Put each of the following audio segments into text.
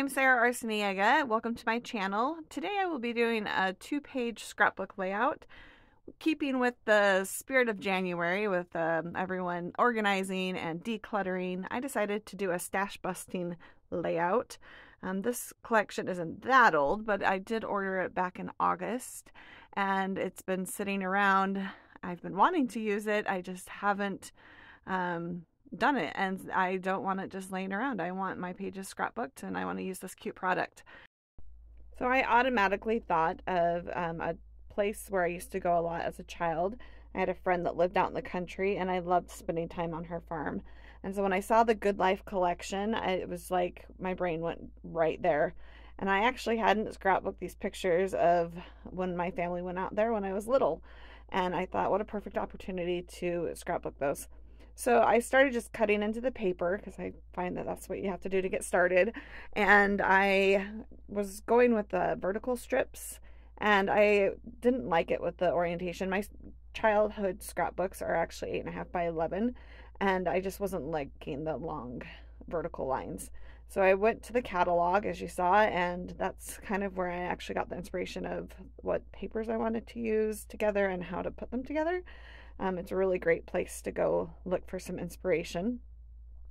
I'm Sarah Arciniega. Welcome to my channel. Today I will be doing a 2-page scrapbook layout. Keeping with the spirit of January with everyone organizing and decluttering, I decided to do a stash busting layout. This collection isn't that old, but I did order it back in August and it's been sitting around. I've been wanting to use it. I just haven't done it, and I don't want it just laying around. I want my pages scrapbooked and I want to use this cute product. So I automatically thought of a place where I used to go a lot as a child. I had a friend that lived out in the country and I loved spending time on her farm. And so when I saw the Good Life collection, it was like my brain went right there. And I actually hadn't scrapbooked these pictures of when my family went out there when I was little. And I thought, what a perfect opportunity to scrapbook those. So I started just cutting into the paper because I find that that's what you have to do to get started. And I was going with the vertical strips, and I didn't like it with the orientation. My childhood scrapbooks are actually 8.5 by 11, and I just wasn't liking the long vertical lines. So I went to the catalog, as you saw, and that's kind of where I actually got the inspiration of what papers I wanted to use together and how to put them together. It's a really great place to go look for some inspiration.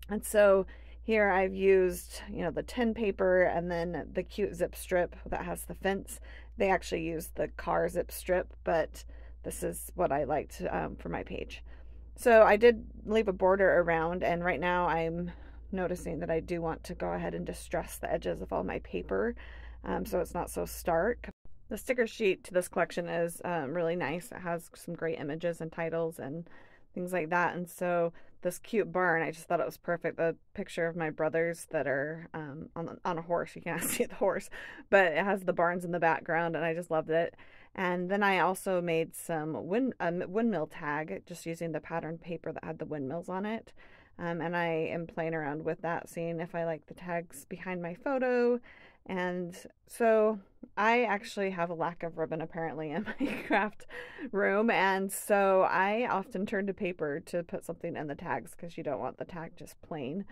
And so here I've used, the tin paper and then the cute zip strip that has the fence. They actually use the car zip strip, but this is what I liked for my page. So I did leave a border around, and right now I'm noticing that I do want to go ahead and distress the edges of all my paper so it's not so stark. The sticker sheet to this collection is really nice. It has some great images and titles and things like that. And so this cute barn, I just thought it was perfect. The picture of my brothers that are on a horse. You can't see the horse, but it has the barns in the background, and I just loved it. And then I also made some windmill tag, just using the patterned paper that had the windmills on it. And I am playing around with that, seeing if I like the tags behind my photo. And so I actually have a lack of ribbon apparently in my craft room, and so I often turn to paper to put something in the tags because you don't want the tag just plain.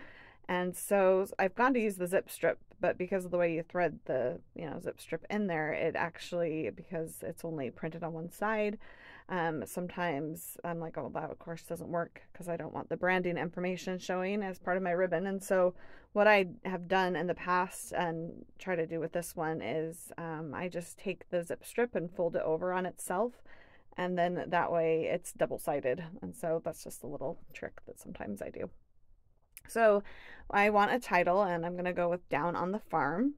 And so I've gone to use the zip strip, but because of the way you thread the zip strip in there, it actually, because it's only printed on one side, sometimes I'm like, oh, that of course doesn't work because I don't want the branding information showing as part of my ribbon. And so what I have done in the past and try to do with this one is I just take the zip strip and fold it over on itself, and then that way it's double-sided. And so that's just a little trick that sometimes I do. So I want a title, and I'm going to go with Down on the Farm.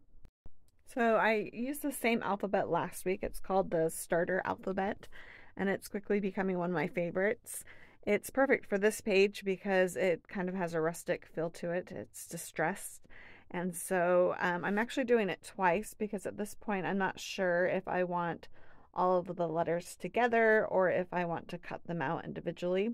So I used the same alphabet last week. It's called the starter alphabet, and it's quickly becoming one of my favorites. It's perfect for this page because it kind of has a rustic feel to it. It's distressed. And so I'm actually doing it twice because at this point I'm not sure if I want all of the letters together or if I want to cut them out individually.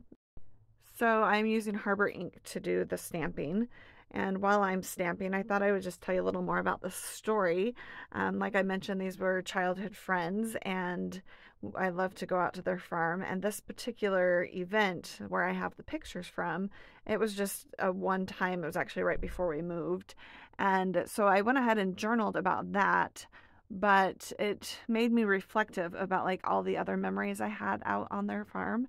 So I'm using Harbor ink to do the stamping. And while I'm stamping, I thought I would just tell you a little more about the story. Like I mentioned, these were childhood friends, and I love to go out to their farm. And this particular event where I have the pictures from, it was just a one time. It was actually right before we moved. And so I went ahead and journaled about that, but it made me reflective about like all the other memories I had out on their farm.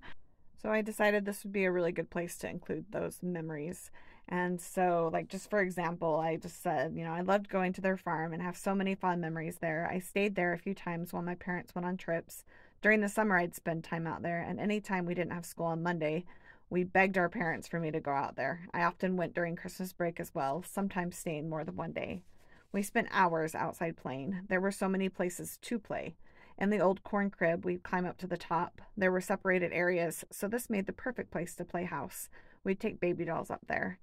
So I decided this would be a really good place to include those memories. And so, like, just for example, I just said, I loved going to their farm and have so many fond memories there. I stayed there a few times while my parents went on trips. During the summer, I'd spend time out there, and anytime we didn't have school on Monday, we begged our parents for me to go out there. I often went during Christmas break as well, sometimes staying more than one day. We spent hours outside playing. There were so many places to play. In the old corn crib, we'd climb up to the top. There were separated areas, so this made the perfect place to play house. We'd take baby dolls up there.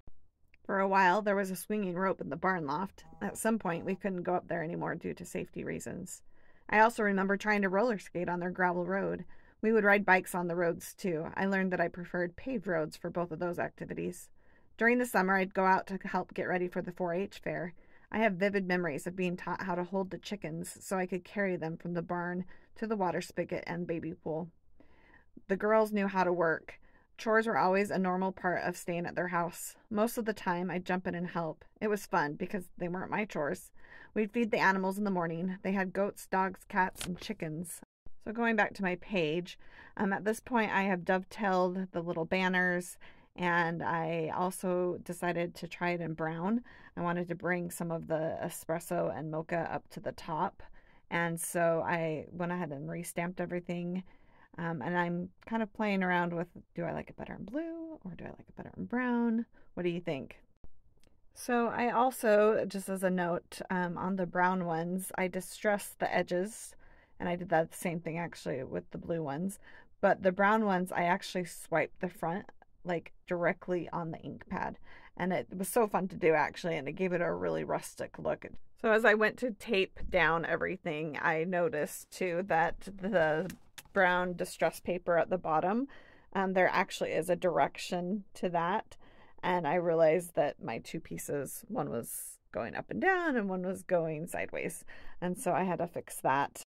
For a while, there was a swinging rope in the barn loft. At some point, we couldn't go up there anymore due to safety reasons. I also remember trying to roller skate on their gravel road. We would ride bikes on the roads, too. I learned that I preferred paved roads for both of those activities. During the summer, I'd go out to help get ready for the 4-H fair. I have vivid memories of being taught how to hold the chickens so I could carry them from the barn to the water spigot and baby pool. The girls knew how to work. Chores were always a normal part of staying at their house. Most of the time, I'd jump in and help. It was fun because they weren't my chores. We'd feed the animals in the morning. They had goats, dogs, cats, and chickens. So going back to my page, at this point I have dovetailed the little banners, and I also decided to try it in brown. I wanted to bring some of the espresso and mocha up to the top, and so I went ahead and restamped everything. And I'm kind of playing around with, do I like it better in blue or do I like it better in brown? What do you think? So I also, just as a note, on the brown ones, I distressed the edges, and I did that same thing actually with the blue ones. But the brown ones, I actually swiped the front like directly on the ink pad, and it was so fun to do actually, and it gave it a really rustic look. So as I went to tape down everything, I noticed too that the brown distress paper at the bottom, there actually is a direction to that. And I realized that my two pieces, one was going up and down and one was going sideways. And so I had to fix that.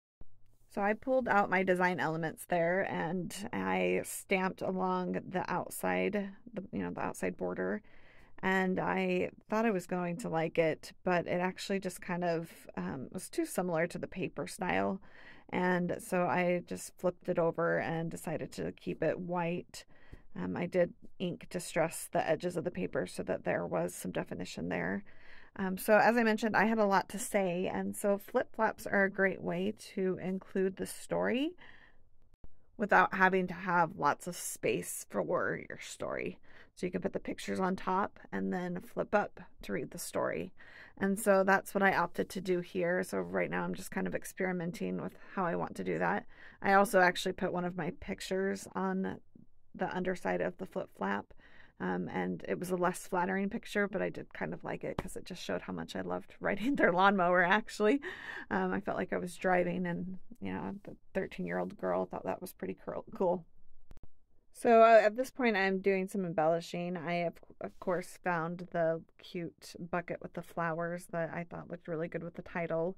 So I pulled out my design elements there and I stamped along the outside, the outside border. And I thought I was going to like it, but it actually just kind of was too similar to the paper style. And so I just flipped it over and decided to keep it white. I did ink distress the edges of the paper so that there was some definition there. So as I mentioned, I had a lot to say, and so flip-flaps are a great way to include the story without having to have lots of space for your story. So you can put the pictures on top and then flip up to read the story. And so that's what I opted to do here. So right now I'm just kind of experimenting with how I want to do that. I also actually put one of my pictures on the underside of the flip flap. And it was a less flattering picture, but I did kind of like it because it just showed how much I loved riding their lawnmower, actually. I felt like I was driving, and, the 13-year-old girl thought that was pretty cool. So at this point, I'm doing some embellishing. I have, of course, found the cute bucket with the flowers that I thought looked really good with the title.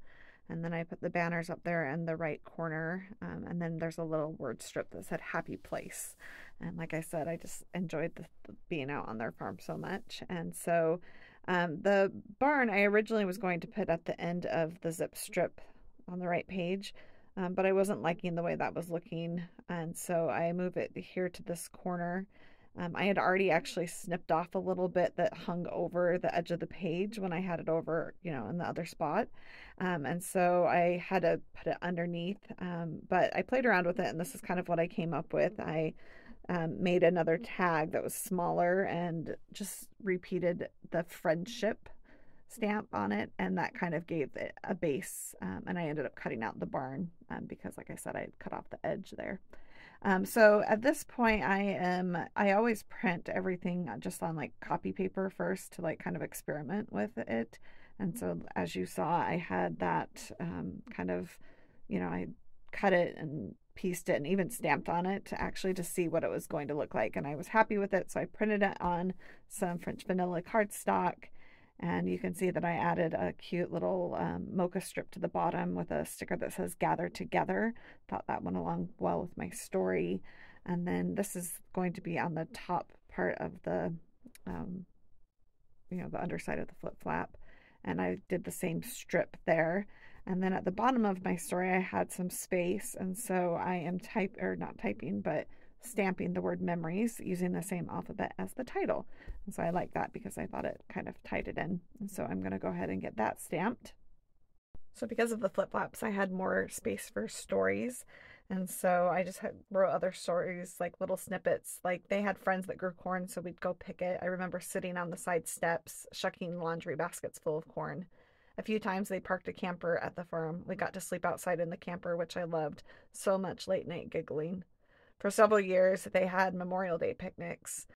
And then I put the banners up there in the right corner. And then there's a little word strip that said Happy Place. And like I said, I just enjoyed the being out on their farm so much. And so the barn I originally was going to put at the end of the zip strip on the right page. But I wasn't liking the way that was looking, and so I moved it here to this corner. I had already actually snipped off a little bit that hung over the edge of the page when I had it over, in the other spot. And so I had to put it underneath, but I played around with it, and this is kind of what I came up with. I made another tag that was smaller and just repeated the friendship stamp on it, and that kind of gave it a base. And I ended up cutting out the barn because, like I said, I cut off the edge there. So at this point, I always print everything just on like copy paper first to like kind of experiment with it. And so as you saw, I had that kind of, I cut it and pieced it and even stamped on it to actually to see what it was going to look like. And I was happy with it. So I printed it on some French vanilla cardstock. And you can see that I added a cute little mocha strip to the bottom with a sticker that says Gather Together. Thought that went along well with my story. And then this is going to be on the top part of the, the underside of the flip flap. And I did the same strip there. And then at the bottom of my story, I had some space. And so I am not typing, but stamping the word memories using the same alphabet as the title. And so I like that because I thought it kind of tied it in. And so I'm going to go ahead and get that stamped. So because of the flip-flops, I had more space for stories. And so I just wrote other stories, like little snippets. Like they had friends that grew corn, so we'd go pick it. I remember sitting on the side steps, shucking laundry baskets full of corn. A few times they parked a camper at the farm. We got to sleep outside in the camper, which I loved. So much late night giggling. For several years, they had Memorial Day picnics.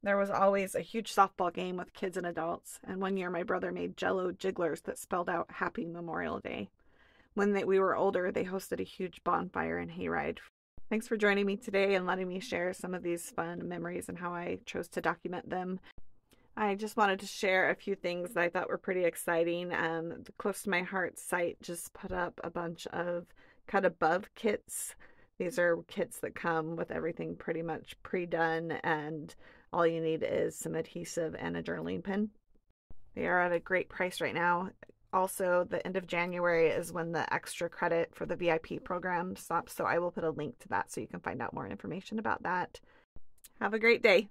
There was always a huge softball game with kids and adults, and one year my brother made Jell-O jigglers that spelled out Happy Memorial Day. When we were older, they hosted a huge bonfire and hayride. Thanks for joining me today and letting me share some of these fun memories and how I chose to document them. I just wanted to share a few things that I thought were pretty exciting. The Close to My Heart site just put up a bunch of cut above kits These are kits that come with everything pretty much pre-done, and all you need is some adhesive and a journaling pen. They are at a great price right now. Also, the end of January is when the extra credit for the VIP program stops, so I will put a link to that so you can find out more information about that. Have a great day.